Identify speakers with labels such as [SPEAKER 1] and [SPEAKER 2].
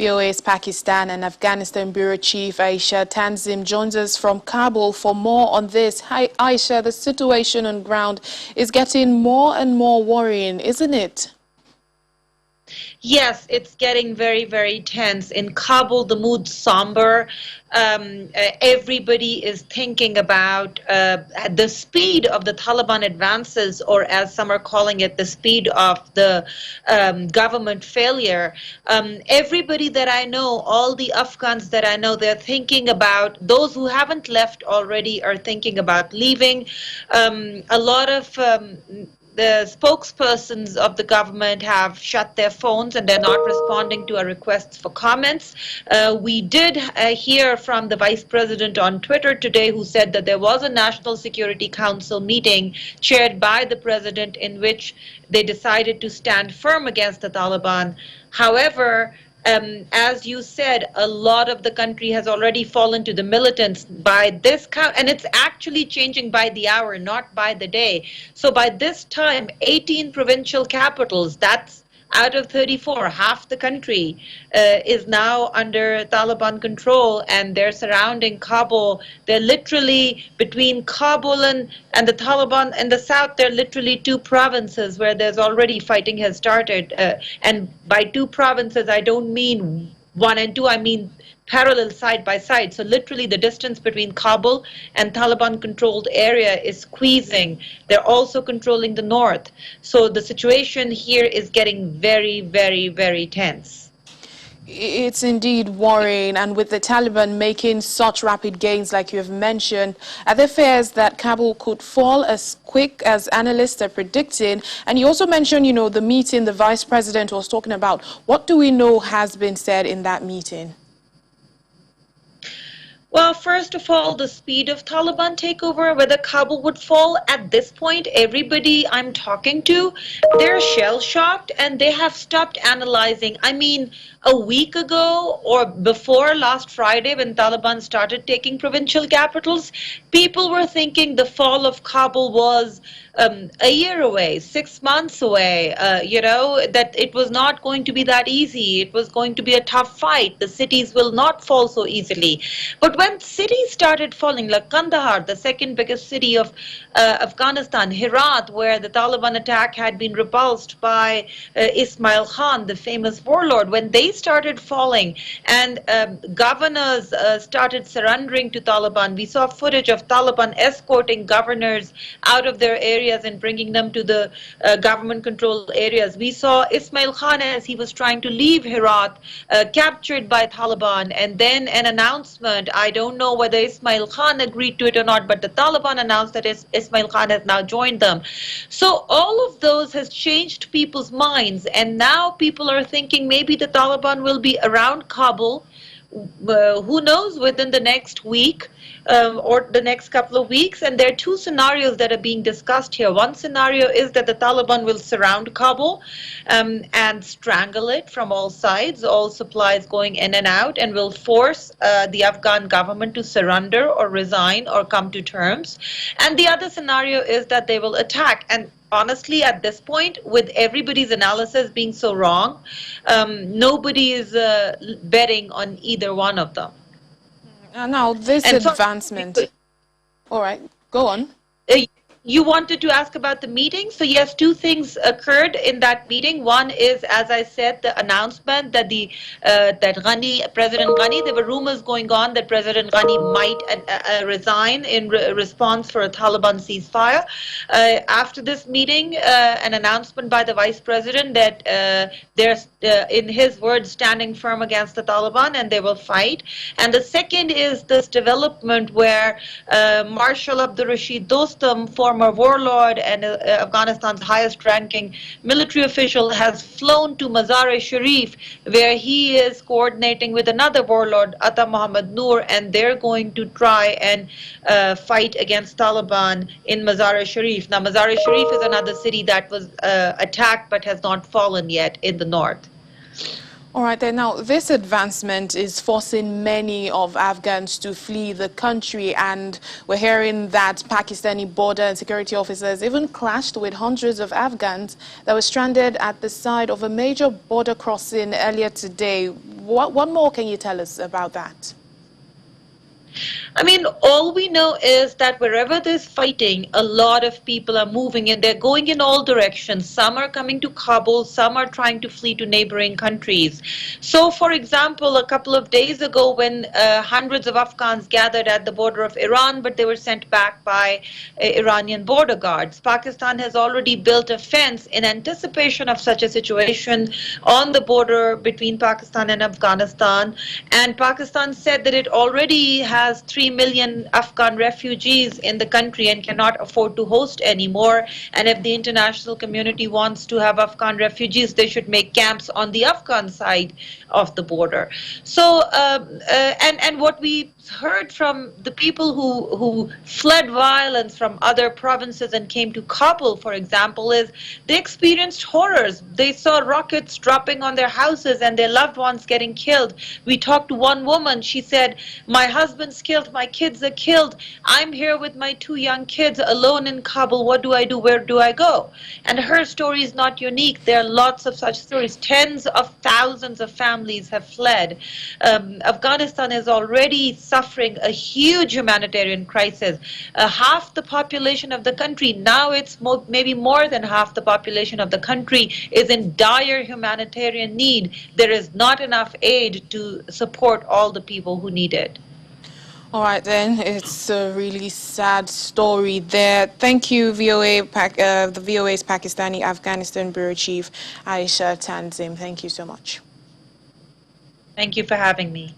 [SPEAKER 1] VOA's Pakistan and Afghanistan Bureau Chief Aisha Tanzim joins us from Kabul for more on this. Hi Aisha, the situation on ground is getting more and more worrying, isn't it?
[SPEAKER 2] Yes, it's getting very, very tense. In Kabul, the mood's somber. Everybody is thinking about the speed of the Taliban advances, or as some are calling it, the speed of the government failure. Everybody that I know, all the Afghans that I know, they're thinking about, those who haven't left already are thinking about leaving. A lot of the spokespersons of the government have shut their phones and they're not responding to our requests for comments. We did hear from the Vice President on Twitter today, who said that there was a National Security Council meeting chaired by the President in which they decided to stand firm against the Taliban. However, as you said, a lot of the country has already fallen to the militants by this count, and it's actually changing by the hour, not by the day. So by this time, 18 provincial capitals, that's out of 34, half the country is now under Taliban control, and they're surrounding Kabul. They're literally, between Kabul and the Taliban in the south, they're literally two provinces where there's already fighting has started. And by two provinces, I don't mean one and two, I mean parallel side by side. So literally the distance between Kabul and Taliban-controlled area is squeezing. They're also controlling the north. So the situation here is getting very, very, very tense.
[SPEAKER 1] It's indeed worrying, and with the Taliban making such rapid gains like you have mentioned, are there fears that Kabul could fall as quick as analysts are predicting? And you also mentioned, you know, the meeting the Vice President was talking about. What do we know has been said in that meeting?
[SPEAKER 2] Well, first of all, the speed of Taliban takeover, whether Kabul would fall, at this point, everybody I'm talking to, they're shell-shocked and they have stopped analyzing. I mean, a week ago or before last Friday, when Taliban started taking provincial capitals, people were thinking the fall of Kabul was a year away, 6 months away, you know, that it was not going to be that easy. It was going to be a tough fight. The cities will not fall so easily. But when cities started falling, like Kandahar, the second biggest city of Afghanistan, Herat, where the Taliban attack had been repulsed by Ismail Khan, the famous warlord, when they started falling and governors started surrendering to Taliban, we saw footage of Taliban escorting governors out of their areas and bringing them to the government-controlled areas. We saw Ismail Khan, as he was trying to leave Herat, captured by Taliban, and then an announcement. I don't know whether Ismail Khan agreed to it or not, but the Taliban announced that Ismail Khan has now joined them. So all of those has changed people's minds, and now people are thinking maybe the Taliban will be around Kabul, who knows, within the next week or the next couple of weeks. And there are two scenarios that are being discussed here. One scenario is that the Taliban will surround Kabul and strangle it from all sides, all supplies going in and out, and will force the Afghan government to surrender or resign or come to terms. And the other scenario is that they will attack. And honestly, at this point, with everybody's analysis being so wrong, nobody is betting on either one of them.
[SPEAKER 1] Now, this advancement... All right, go on.
[SPEAKER 2] You wanted to ask about the meeting. So yes, two things occurred in that meeting. One is, as I said, the announcement that President Ghani, there were rumors going on that President Ghani might resign in response for a Taliban ceasefire. After this meeting, an announcement by the Vice President that they're, in his words, standing firm against the Taliban and they will fight. And the second is this development where Marshal Abdul Rashid Dostum, former warlord and Afghanistan's highest-ranking military official, has flown to Mazar-e-Sharif, where he is coordinating with another warlord, Atta Muhammad Noor, and they're going to try and fight against Taliban in Mazar-e-Sharif. Now, Mazar-e-Sharif is another city that was attacked but has not fallen yet in the north.
[SPEAKER 1] All right, then now this advancement is forcing many of Afghans to flee the country, and we're hearing that Pakistani border and security officers even clashed with hundreds of Afghans that were stranded at the side of a major border crossing earlier today. What more can you tell us about that?
[SPEAKER 2] I mean, all we know is that wherever there's fighting, a lot of people are moving and they're going in all directions. Some are coming to Kabul, some are trying to flee to neighboring countries. So, for example, a couple of days ago when hundreds of Afghans gathered at the border of Iran, but they were sent back by Iranian border guards, Pakistan has already built a fence in anticipation of such a situation on the border between Pakistan and Afghanistan. And Pakistan said that it already has 3 million Afghan refugees in the country and cannot afford to host anymore. And if the international community wants to have Afghan refugees, they should make camps on the Afghan side of the border. So, and what we heard from the people who fled violence from other provinces and came to Kabul, for example, is they experienced horrors. They saw rockets dropping on their houses and their loved ones getting killed. We talked to one woman. She said, "My husband's killed, my kids are killed. I'm here with my 2 young kids alone in Kabul. What do I do? Where do I go?" And her story is not unique. There are lots of such stories. Tens of thousands of families have fled. Afghanistan is already suffering a huge humanitarian crisis. Half the population of the country, now it's maybe more than half the population of the country, is in dire humanitarian need. There is not enough aid to support all the people who need it.
[SPEAKER 1] All right, then. It's a really sad story there. Thank you, the VOA's Pakistani Afghanistan Bureau Chief, Aisha Tanzim. Thank you so much.
[SPEAKER 2] Thank you for having me.